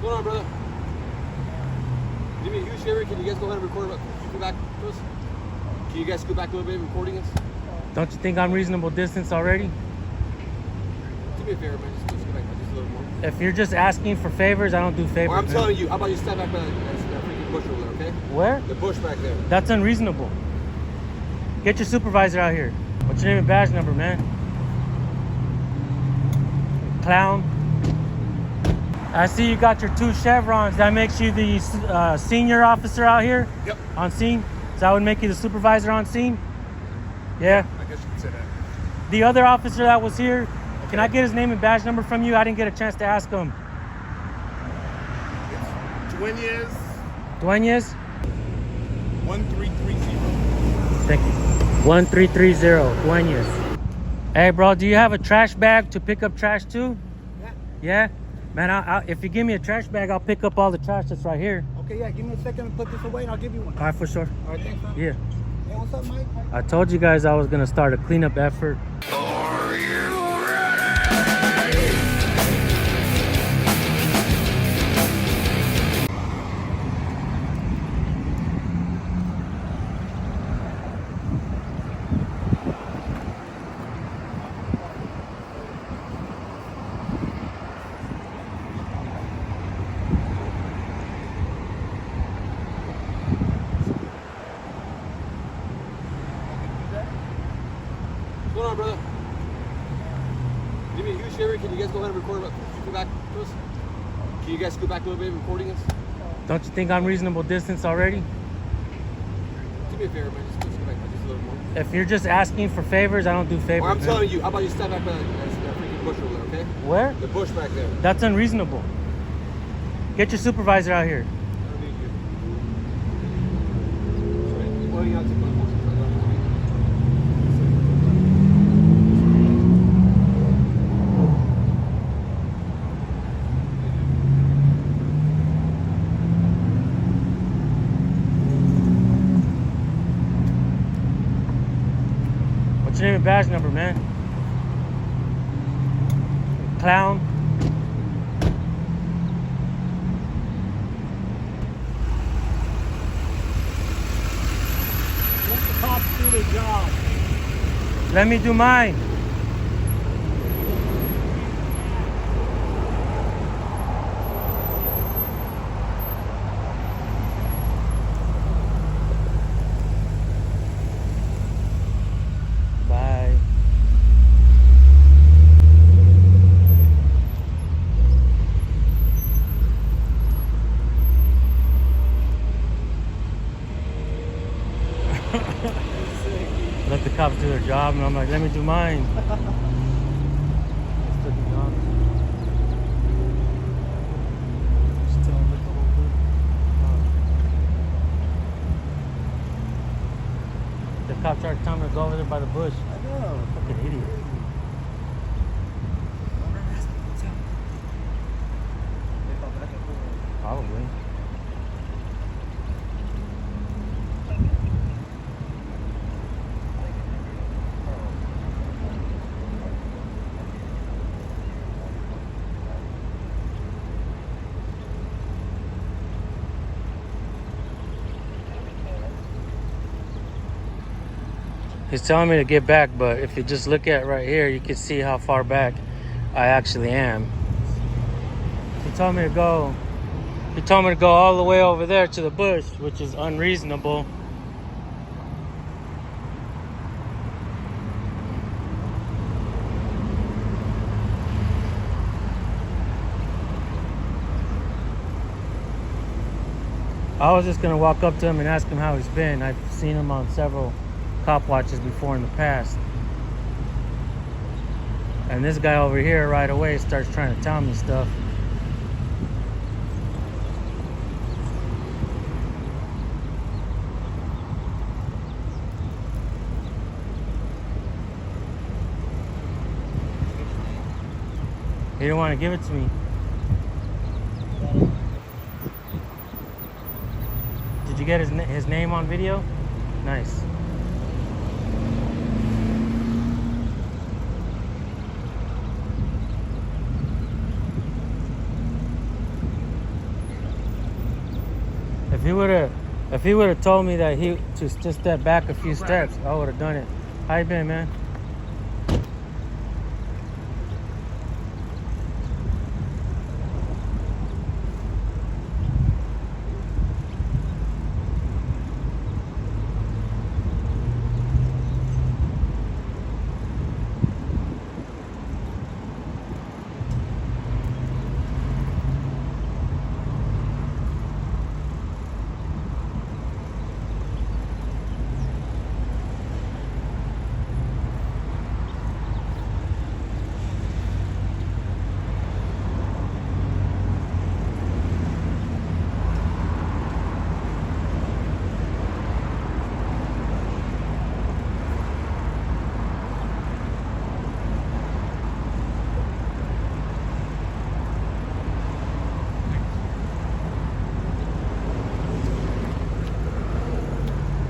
going on, brother? Do me a huge favor. Can you guys go ahead and record about scoot back to us? Can you guys scoot back a little bit recording us? Don't you think I'm reasonable distance already? Do me a favor, man. Just scoot back just a little more. If you're just asking for favors, I don't do favors. Or I'm telling you, how about you step back by that freaking bush over there, okay? Where? The bush back there. That's unreasonable. Get your supervisor out here. What's your name and badge number, man? Clown. I see you got your 2 chevrons. That makes you the senior officer out here? Yep. On scene? So that would make you the supervisor on scene? Yeah? I guess you could say that. The other officer that was here, can I get his name and badge number from you? I didn't get a chance to ask him. Yes. Dueñas. Dueñas? 1330. Thank you. 1330, Dueñas. Hey, bro, do you have a trash bag to pick up trash too? Yeah. Yeah? Man, if you give me a trash bag, I'll pick up all the trash that's right here. Okay, yeah, give me a second to put this away and I'll give you one. All right, for sure. All right, thanks, man. Yeah. Hey, what's up, Mike? I told you guys I was going to start a cleanup effort. Are you ready? What's going on, brother? Do me a huge favor. Can you guys go ahead and record about scoot back to us? Can you guys scoot back a little bit recording us? Don't you think I'm reasonable distance already? Do me a favor, man. Just scoot back just a little more. If you're just asking for favors, I don't do favors. Or I'm man. telling you, how about you step back by that freaking bush over there, okay? Where? The bush back there. That's unreasonable. Get your supervisor out here. I don't need you. Sorry. Well, you have to put a motion. What's your name and badge number, man? Clown. Let the cops do their job. Let me do mine. Bye. Let the cops do their job, and I'm like, let me do mine. The cops are telling me to go over there by the bush. I know. Fucking idiot. Probably. He's telling me to get back, but if you just look at right here, you can see how far back I actually am. He told me to go all the way over there to the bush, which is unreasonable. I was just gonna walk up to him and ask him how he's been. I've seen him on several cop watches before in the past. And this guy over here right away starts trying to tell me stuff. He didn't want to give it to me. Did you get his name on video? Nice. If he would have told me that he to just step back a few steps, I would have done it. How you been, man?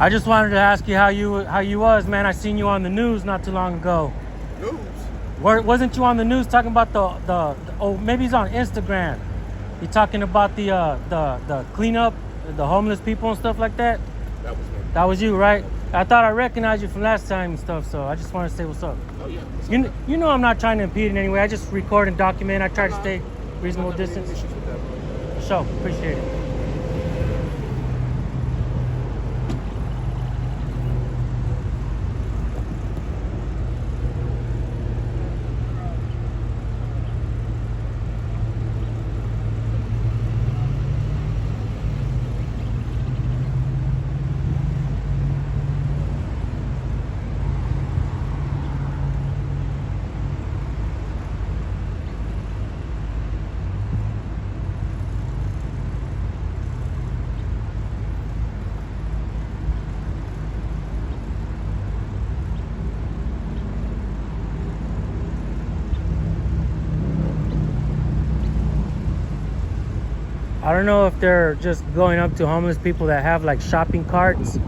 I just wanted to ask you how you was, man. I seen you on the news not too long ago. News? Wasn't you on the news talking about the oh, maybe he's on Instagram. You talking about the cleanup, the homeless people and stuff like that? That was me. That was you, right? I thought I recognized you from last time and stuff, so I just wanted to say what's up. Oh yeah. You know I'm not trying to impede in any way. I just record and document. I try to stay reasonable distance. Issues with that, bro. So appreciate it. I don't know if they're just going up to homeless people that have like shopping carts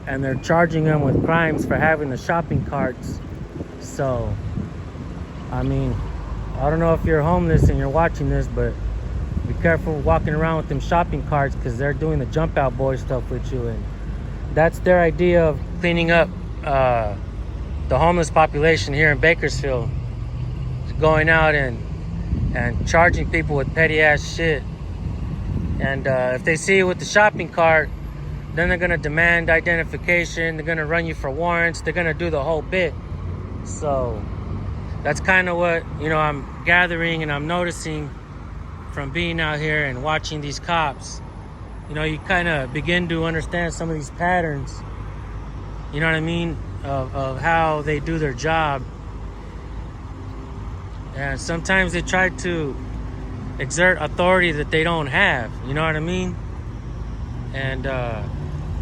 and they're charging them with crimes for having the shopping carts. So, I mean, I don't know if you're homeless and you're watching this, but be careful walking around with them shopping carts because they're doing the jump out boy stuff with you. And that's their idea of cleaning up the homeless population here in Bakersfield. Going out and charging people with petty ass shit. And if they see you with the shopping cart, then they're gonna demand identification. They're gonna run you for warrants. They're gonna do the whole bit. So that's kind of what, you know, I'm gathering and I'm noticing from being out here and watching these cops. You know, you kind of begin to understand some of these patterns, you know what I mean, of how they do their job. And sometimes they try to exert authority that they don't have, you know what I mean? And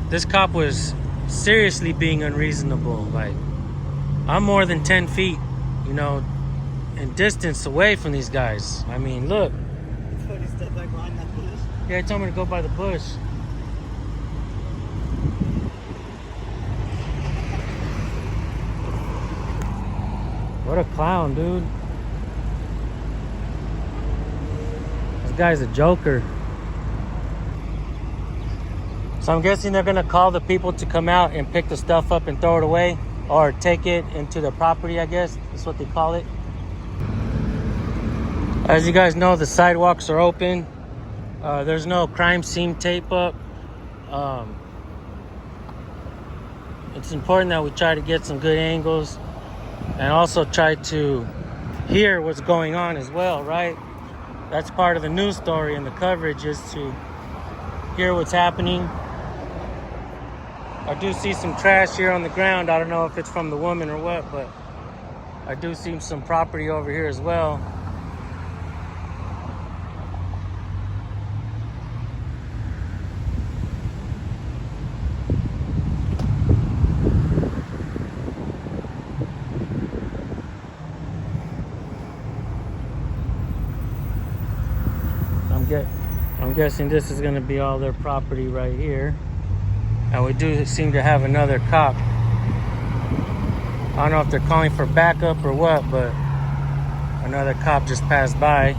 this cop was seriously being unreasonable. Like, I'm more than 10 feet, you know, in distance away from these guys. I mean, look. Yeah, he told me to go by the bush. What a clown, dude. This guy's a joker. So I'm guessing they're gonna call the people to come out and pick the stuff up and throw it away, or take it into the property, I guess. That's what they call it. As you guys know, the sidewalks are open. There's no crime scene tape up. It's important that we try to get some good angles and also try to hear what's going on as well, right? That's part of the news story and the coverage, is to hear what's happening. I do see some trash here on the ground. I don't know if it's from the woman or what, but I do see some property over here as well. I'm guessing this is going to be all their property right here. And we do seem to have another cop. I don't know if they're calling for backup or what, but another cop just passed by.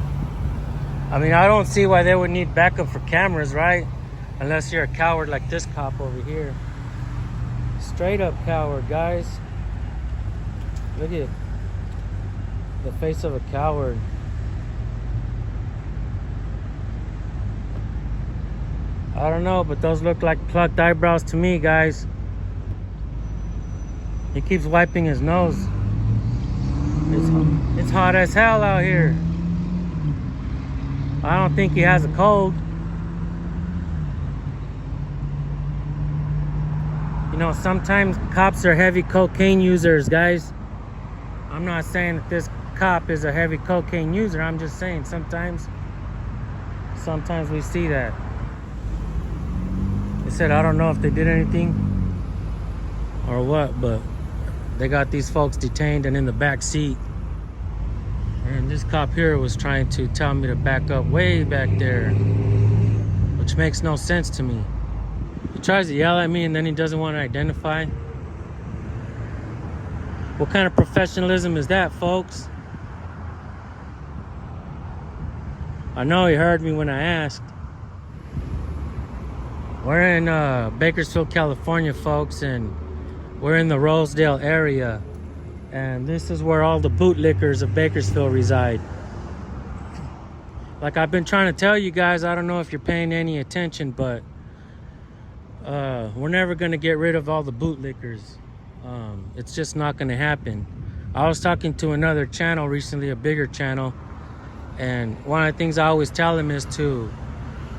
I mean, I don't see why they would need backup for cameras, right? Unless you're a coward like this cop over here. Straight up coward, guys. Look at the face of a coward. I don't know, but those look like plucked eyebrows to me, guys. He keeps wiping his nose. It's hot as hell out here. I don't think he has a cold. You know, sometimes cops are heavy cocaine users, guys. I'm not saying that this cop is a heavy cocaine user. I'm just saying sometimes we see that. They said, I don't know if they did anything or what, but they got these folks detained and in the back seat. And this cop here was trying to tell me to back up way back there, which makes no sense to me. He tries to yell at me and then he doesn't want to identify. What kind of professionalism is that, folks? I know he heard me when I asked. We're in Bakersfield, California, folks, and we're in the Rosedale area. And this is where all the bootlickers of Bakersfield reside. Like I've been trying to tell you guys, I don't know if you're paying any attention, but we're never going to get rid of all the bootlickers. It's just not going to happen. I was talking to another channel recently, a bigger channel, and one of the things I always tell them is to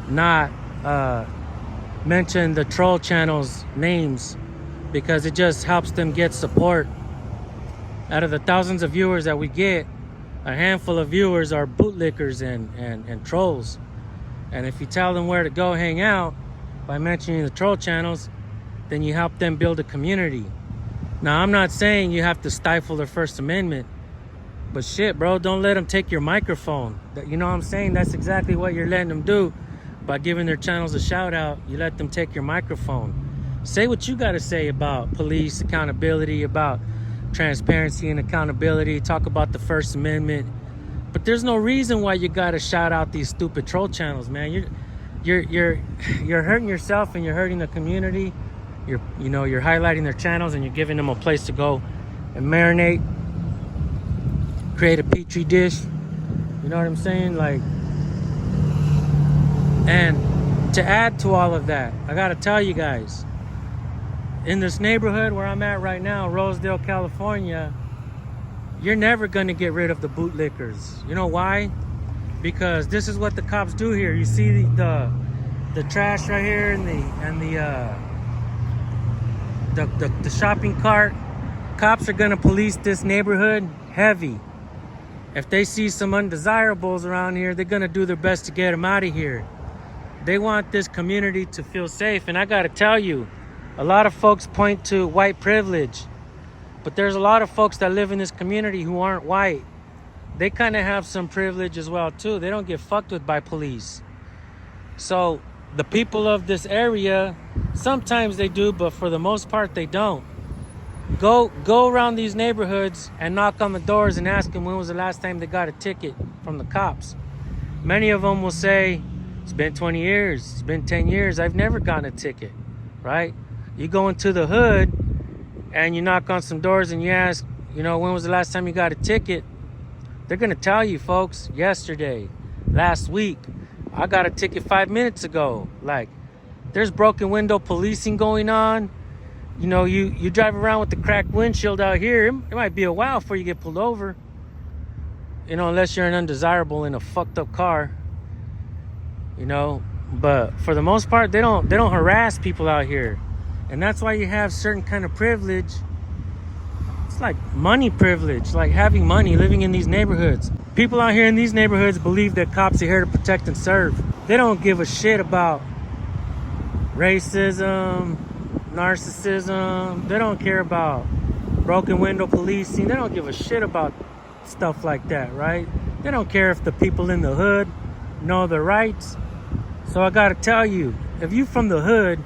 not mention the troll channels' names, because it just helps them get support. Out of the thousands of viewers that we get, a handful of viewers are bootlickers and trolls. And if you tell them where to go hang out by mentioning the troll channels, then you help them build a community. Now, I'm not saying you have to stifle their First Amendment, but shit, bro, don't let them take your microphone. You know what I'm saying? That's exactly what you're letting them do by giving their channels a shout out. You let them take your microphone. Say what you got to say about police accountability, about transparency and accountability. Talk about the First Amendment. But there's no reason why you got to shout out these stupid troll channels, man. You're hurting yourself and you're hurting the community. You're highlighting their channels and you're giving them a place to go and marinate, create a petri dish. You know what I'm saying? Like, and to add to all of that, I gotta tell you guys, in this neighborhood where I'm at right now, Rosedale, California, you're never gonna get rid of the bootlickers. You know why? Because this is what the cops do here. You see the trash right here and the shopping cart. Cops are gonna police this neighborhood heavy. If they see some undesirables around here, they're gonna do their best to get them out of here. They want this community to feel safe. And I gotta tell you, a lot of folks point to white privilege, but there's a lot of folks that live in this community who aren't white. They kind of have some privilege as well too. They don't get fucked with by police. So the people of this area, sometimes they do, but for the most part they don't. Go around these neighborhoods and knock on the doors and ask them when was the last time they got a ticket from the cops. Many of them will say, it's been 20 years, it's been 10 years, I've never gotten a ticket, right? You go into the hood and you knock on some doors and you ask, when was the last time you got a ticket? They're gonna tell you, folks, yesterday, last week, I got a ticket 5 minutes ago. Like, there's broken window policing going on. You drive around with the cracked windshield out here, it might be a while before you get pulled over. Unless you're an undesirable in a fucked up car. But for the most part, they don't harass people out here. And that's why you have certain kind of privilege. It's like money privilege, like having money, living in these neighborhoods. People out here in these neighborhoods believe that cops are here to protect and serve. They don't give a shit about racism, narcissism. They don't care about broken window policing. They don't give a shit about stuff like that, right? They don't care if the people in the hood know their rights. So I gotta tell you, if you from the hood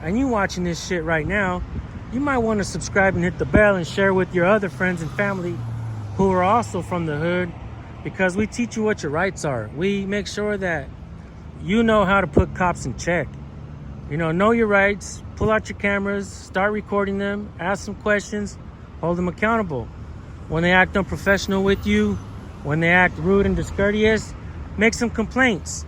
and you watching this shit right now, you might want to subscribe and hit the bell and share with your other friends and family who are also from the hood, because we teach you what your rights are. We make sure that you know how to put cops in check. You know your rights. Pull out your cameras. Start recording them. Ask some questions. Hold them accountable. When they act unprofessional with you, when they act rude and discourteous, make some complaints.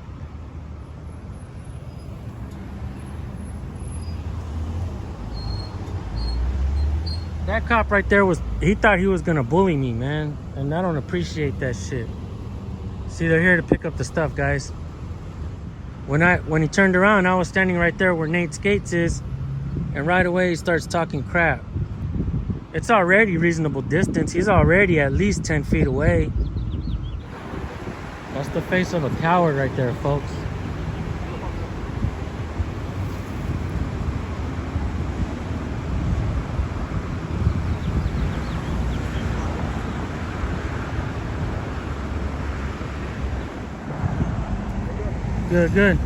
That cop right there he thought he was gonna bully me, man. And I don't appreciate that shit. See, they're here to pick up the stuff, guys. When he turned around, I was standing right there where Nate Skates is, and right away he starts talking crap. It's already reasonable distance. He's already at least 10 feet away. That's the face of a coward right there, folks. Good, good.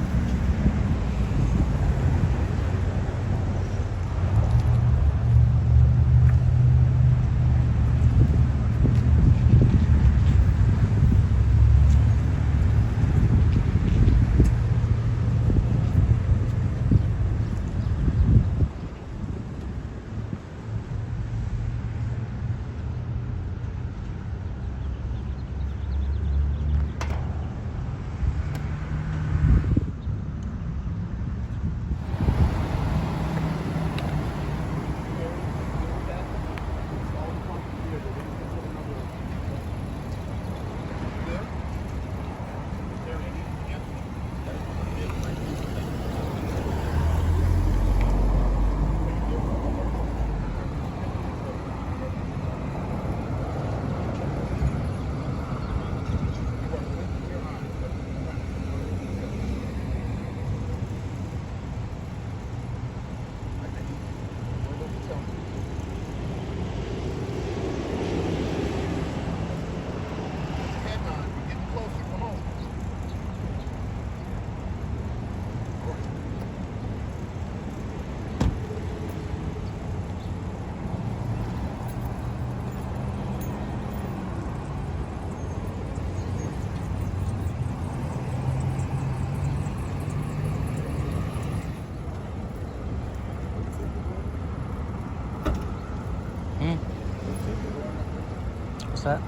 What's that?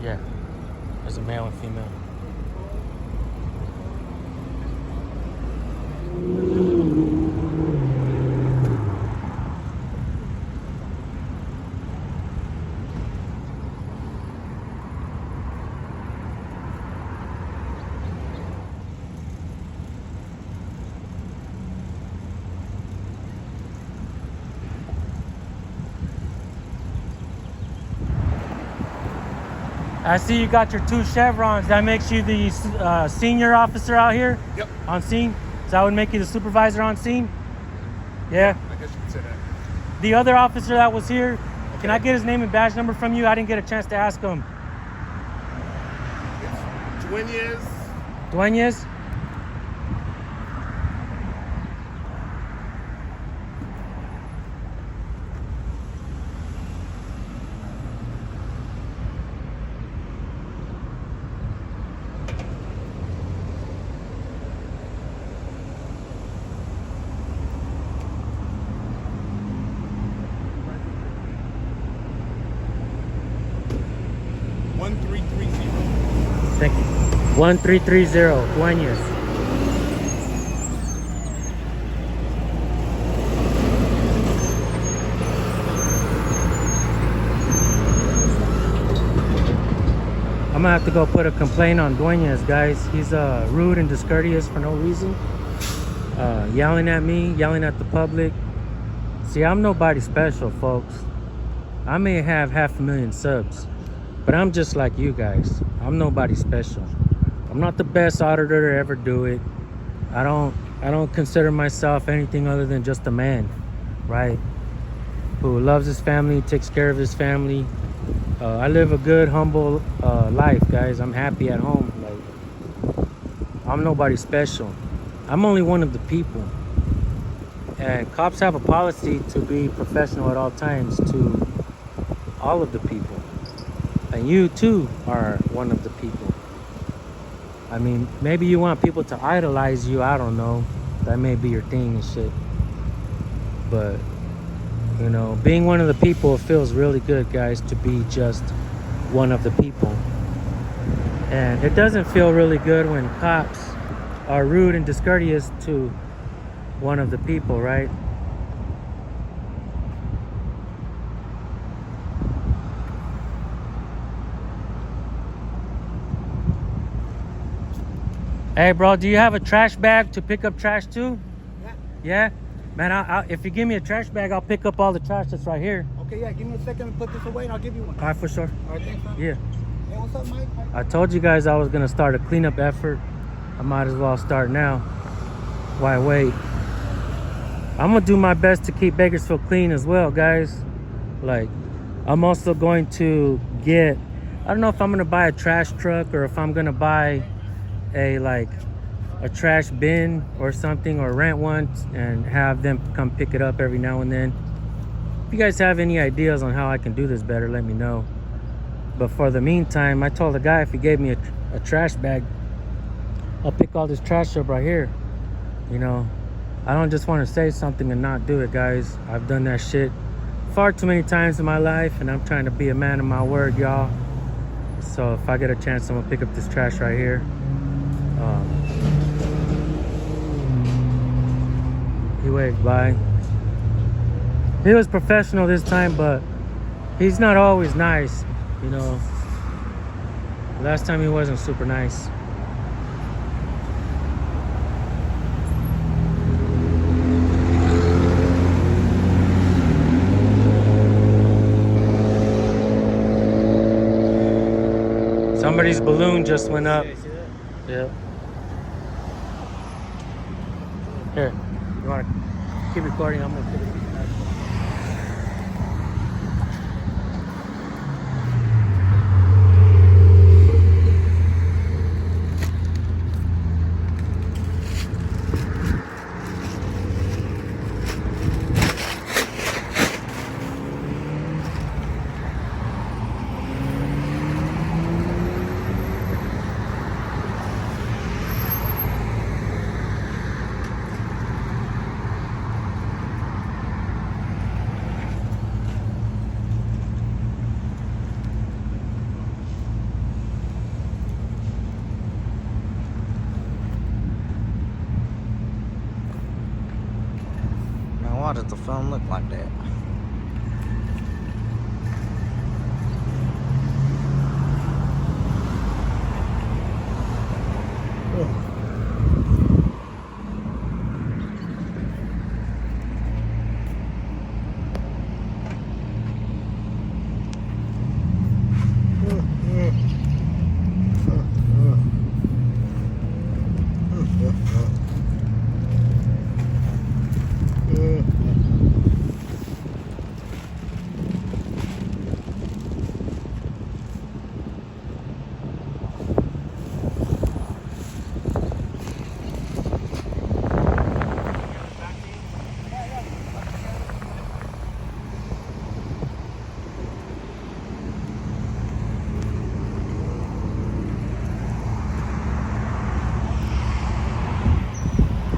Yeah. There's a male and female. I see you got your 2 chevrons. That makes you the senior officer out here? Yep. On scene? So that would make you the supervisor on scene? Yeah? I guess you could say that. The other officer that was here, can I get his name and badge number from you? I didn't get a chance to ask him. It's Dueñas. Dueñas? Thank you. 1330, Dueñas. I'm gonna have to go put a complaint on Dueñas, guys. He's rude and discourteous for no reason. Yelling at me, yelling at the public. See, I'm nobody special, folks. I may have 500,000 subs, but I'm just like you guys. I'm nobody special. I'm not the best auditor to ever do it. I don't consider myself anything other than just a man, right? Who loves his family, takes care of his family. I live a good, humble life, guys. I'm happy at home. Like, I'm nobody special. I'm only one of the people. And cops have a policy to be professional at all times to all of the people. And you too are one of the people. I mean, maybe you want people to idolize you, I don't know. that may be your thing and shit. But, you know, being one of the people, it feels really good, guys, to be just one of the people. And it doesn't feel really good when cops are rude and discourteous to one of the people, right? Hey, bro, do you have a trash bag to pick up trash too? Yeah. Yeah? Man, if you give me a trash bag, I'll pick up all the trash that's right here. Okay, yeah, give me a second to put this away and I'll give you one. All right, for sure. All right, thanks, man. Yeah. Hey, what's up, Mike? I told you guys I was going to start a cleanup effort. I might as well start now. Why wait? I'm going to do my best to keep Bakersfield clean as well, guys. Like, I'm also going to get... I don't know if I'm going to buy a trash truck or if I'm going to buy a trash bin or something, or rent one and have them come pick it up every now and then. If you guys have any ideas on how I can do this better, let me know. But for the meantime, I told the guy if he gave me a trash bag, I'll pick all this trash up right here. You know, I don't just want to say something and not do it, guys. I've done that shit far too many times in my life, and I'm trying to be a man of my word, y'all. So if I get a chance, I'm gonna pick up this trash right here. He waved by. He was professional this time, but he's not always nice, you know. Last time he wasn't super nice. Somebody's balloon just went up. Yeah. Here, you want to keep recording? I'm gonna put it. Why does the phone look like that?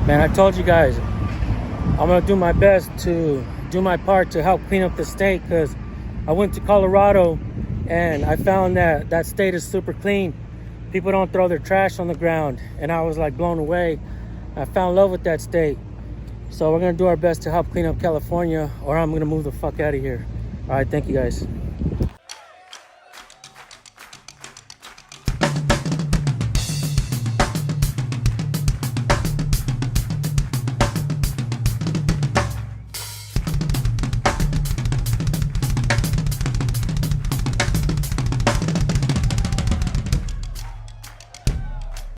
Man, I told you guys, I'm gonna do my best to do my part to help clean up the state, because I went to Colorado and I found that that state is super clean. People don't throw their trash on the ground, and I was like blown away. I found love with that state. So we're gonna do our best to help clean up California, or I'm gonna move the fuck out of here. All right, thank you guys.